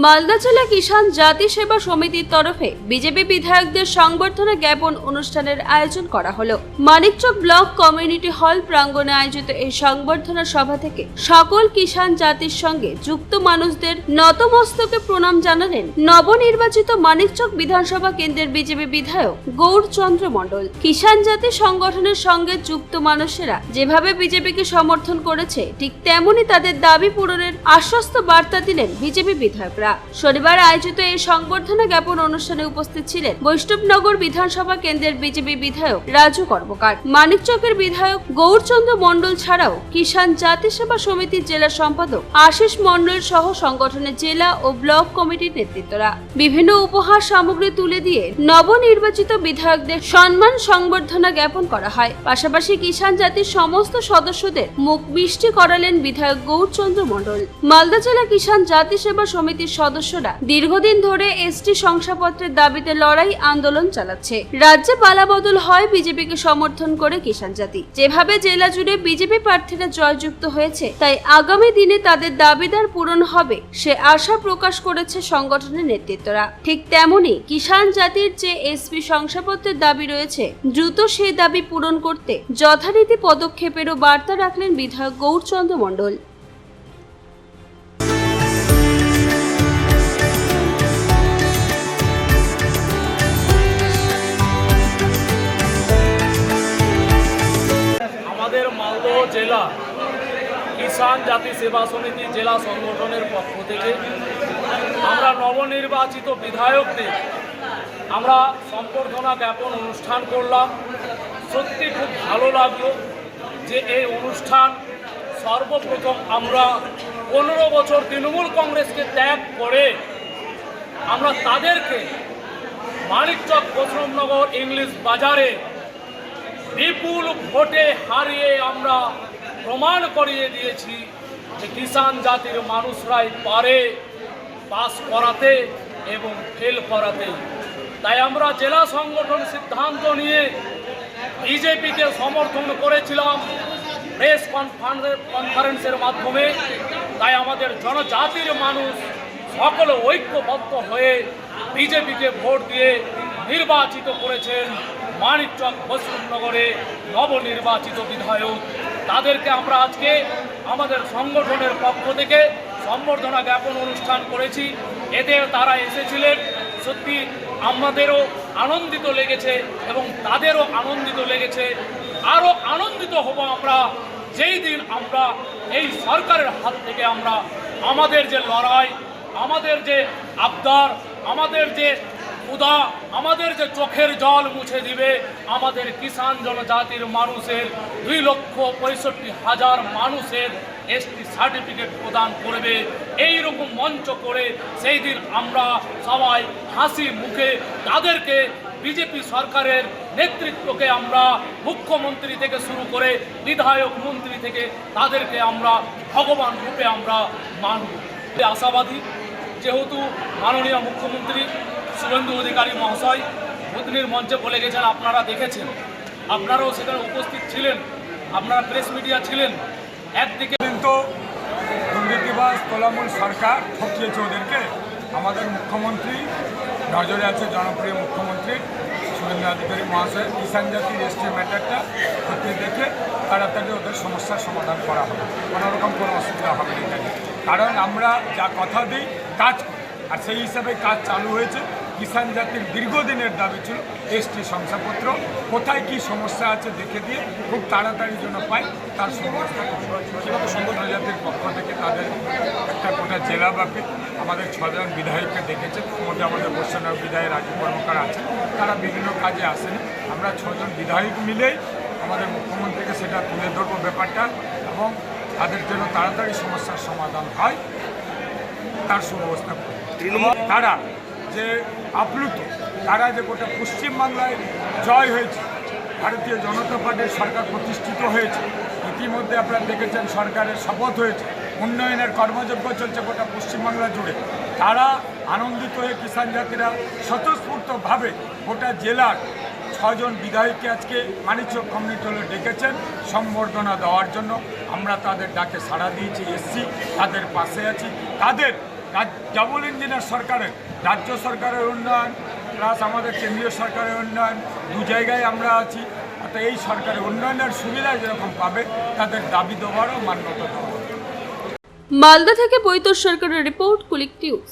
মালদা জেলা কিষাণ জাতি সেবা সমিতির তরফে বিজেপি বিধায়কদের সংবর্ধনা জ্ঞাপন অনুষ্ঠানের আয়োজন করা হলো। মানিকচক ব্লক কমিউনিটি হল প্রাঙ্গণে আয়োজিত এই সংবর্ধনা সভা থেকে সকল কিষাণ জাতির সঙ্গে যুক্ত মানুষদের নতমস্তকে প্রণাম জানালেন নবনির্বাচিত মানিকচক বিধানসভা কেন্দ্রের বিজেপি বিধায়ক গৌরচন্দ্র মণ্ডল। কিষাণ জাতি সংগঠনের সঙ্গে যুক্ত মানুষেরা যেভাবে বিজেপিকে সমর্থন করেছে, ঠিক তেমনি তাদের দাবি পূরণের আশ্বস্ত বার্তা দিলেন বিজেপি বিধায়করা। শনিবার আয়োজিত এই সংবর্ধনা জ্ঞাপন অনুষ্ঠানে উপস্থিত ছিলেন বৈষ্ণবনগর বিধানসভা কেন্দ্রের বিজেপি বিধায়ক রাজু কর্মকার, মানিকচকের বিধায়ক গৌরচন্দ্র মণ্ডল ছাড়াও কিষাণ জাতি সেবা সমিতির জেলা সম্পাদক আশিস মণ্ডল সহ সংগঠনের জেলা ও ব্লক কমিটির নেতৃত্বরা। বিভিন্ন উপহার সামগ্রী তুলে দিয়ে নবনির্বাচিত বিধায়কদের সম্মান সংবর্ধনা জ্ঞাপন করা হয়। পাশাপাশি কিষাণ জাতির সমস্ত সদস্যদের মুখ মিষ্টি করালেন বিধায়ক গৌরচন্দ্র মণ্ডল। মালদা জেলা কিষাণ জাতি সেবা সমিতির সদস্যরা দীর্ঘদিন ধরে এসটি শংসাপত্রের দাবিতে লড়াই আন্দোলন চালাচ্ছে। রাজ্যে পালাবদল হয় বিজেপিকে সমর্থন করে কিষাণ জাতি। যেভাবে জেলা জুড়ে বিজেপি প্রার্থীরা জয়যুক্ত হয়েছে, তাই আগামী দিনে তাদের দাবিদার পূরণ হবে সে আশা প্রকাশ করেছে সংগঠনের নেতৃত্বরা। ঠিক তেমনি কিষাণ জাতির যে এসপি শংসাপত্রের দাবি রয়েছে, দ্রুত সেই দাবি পূরণ করতে যথারীতি পদক্ষেপেরও বার্তা রাখলেন বিধায়ক গৌরচন্দ্র মণ্ডল। আমাদের মালদা জেলা কিষাণ জাতি সেবা সমিতি জেলা সংগঠনের পক্ষ থেকে আমরা নবনির্বাচিত বিধায়কদের আমরা সম্বর্ধনা জ্ঞাপন অনুষ্ঠান করলাম। সত্যি খুব ভালো লাগলো যে এই অনুষ্ঠান সর্বপ্রথম আমরা 15 বছর তৃণমূল কংগ্রেসকে ত্যাগ করে আমরা তাদেরকে মানিকচক বৈষ্ণবনগর ইংলিশ বাজারে বিপুল ভোটে হারিয়ে আমরা প্রমাণ করিয়ে দিয়েছি যে কিষাণ জাতির মানুষরাই পারে পাস করাতে এবং ফেল করাতে। তাই আমরা জেলা সংগঠন সিদ্ধান্ত নিয়ে বিজেপিকে সমর্থন করেছিলাম প্রেস কনফারেন্সের মাধ্যমে। তাই আমাদের জনজাতির মানুষ সকলে ঐক্যবদ্ধ হয়ে বিজেপিকে ভোট দিয়ে নির্বাচিত করেছেন মানিকচক বৈষ্ণবনগরে নবনির্বাচিত বিধায়ক। তাদেরকে আমরা আজকে আমাদের সংগঠনের পক্ষ থেকে সম্বর্ধনা জ্ঞাপন অনুষ্ঠান করেছি। এতে তারা এসেছিলেন, সত্যি আমাদেরও আনন্দিত লেগেছে এবং তাদেরও আনন্দিত লেগেছে। আরও আনন্দিত হব আমরা যেই দিন আমরা এই সরকারের হাত থেকে আমরা আমাদের যে লড়াই, আমাদের যে আবদার, আমাদের যে উদা, আমাদের যে চোখের জল মুছে দিবে আমাদের কিষাণ জনজাতির মানুষের 2,65,000 মানুষের এসটি সার্টিফিকেট প্রদান করবে, এই রকম মঞ্চ করে সেই দিন আমরা সবাই হাসি মুখে তাদেরকে বিজেপি সরকারের নেতৃত্বকে আমরা মুখ্যমন্ত্রী থেকে শুরু করে বিধায়ক মন্ত্রী থেকে তাদেরকে আমরা ভগবান রূপে আমরা মানব। আশাবাদী, যেহেতু মাননীয় মুখ্যমন্ত্রী শুভেন্দু অধিকারী মহাশয় বুধনির মঞ্চে বলে গেছেন, আপনারা দেখেছেন, আপনারাও সেখানে উপস্থিত ছিলেন, আপনারা প্রেস মিডিয়া ছিলেন। একদিকে কিন্তু দুর্নীতিবাজ তৃণমূল সরকার ঠকিয়েছে ওদেরকে। আমাদের মুখ্যমন্ত্রী নজরে আছে, জনপ্রিয় মুখ্যমন্ত্রী শুভেন্দু অধিকারী মহাশয় কিষাণ জাতির এসটি ম্যাটারটা খতিয়ে দেখে তাড়াতাড়ি ওদের সমস্যার সমাধান করা হবে, কোনোরকম কোনো অসুবিধা হবে না এখানে। কারণ আমরা যা কথা দিই কাজ করি, আর সেই হিসাবে কাজ চালু হয়েছে। কিষাণ জাতির দীর্ঘদিনের দাবি ছিল এসটি শংসাপত্র, কোথায় কি সমস্যা আছে দেখে দিয়ে খুব তাড়াতাড়ি যেন পায় তার সমস্যা। সংগঠন জাতির পক্ষ থেকে তাদের একটা গোটা জেলাব্যাপী আমাদের 6 জন বিধায়ককে দেখেছে। মধ্যে আমাদের বৈষ্ণব বিধায়ক রাজু কর্মকার আছে, তারা বিভিন্ন কাজে আসেনি। আমরা 6 জন বিধায়ক মিলেই আমাদের মুখ্যমন্ত্রীকে সেটা তুলে ধরবো ব্যাপারটা, এবং তাদের জন্য তাড়াতাড়ি সমস্যার সমাধান হয় তার সুব্যবস্থা করি। তারা যে আপ্লুত, তারা যে গোটা পশ্চিমবাংলায় জয় হয়েছে, ভারতীয় জনতা পার্টির সরকার প্রতিষ্ঠিত হয়েছে, ইতিমধ্যে আপনারা দেখেছেন সরকারের শপথ হয়েছে, উন্নয়নের কর্মযজ্ঞ চলছে গোটা পশ্চিমবাংলা জুড়ে। তারা আনন্দিত হয়ে কিষাণ জাতিরা স্বতঃস্ফূর্তভাবে গোটা জেলার 6 জন বিধায়ককে আজকে মানিকচক কমিউনিটি হলে ডেকেছেন সম্বর্ধনা দেওয়ার জন্য। আমরা তাদের ডাকে সাড়া দিয়েছি, এসছি, তাদের পাশে আছি। তাদের ডাবল ইঞ্জিনের সরকারের, রাজ্য সরকারের উন্নয়ন প্লাস আমাদের কেন্দ্রীয় সরকারের উন্নয়ন, দু জায়গায় আমরা আছি। অর্থাৎ এই সরকারের উন্নয়নের সুবিধা যেরকম পাবে তাদের দাবি দেওয়ারও মান্যতা দেওয়া। মালদা থেকে পৈতর সরকারের রিপোর্ট, কুলিক নিউজ।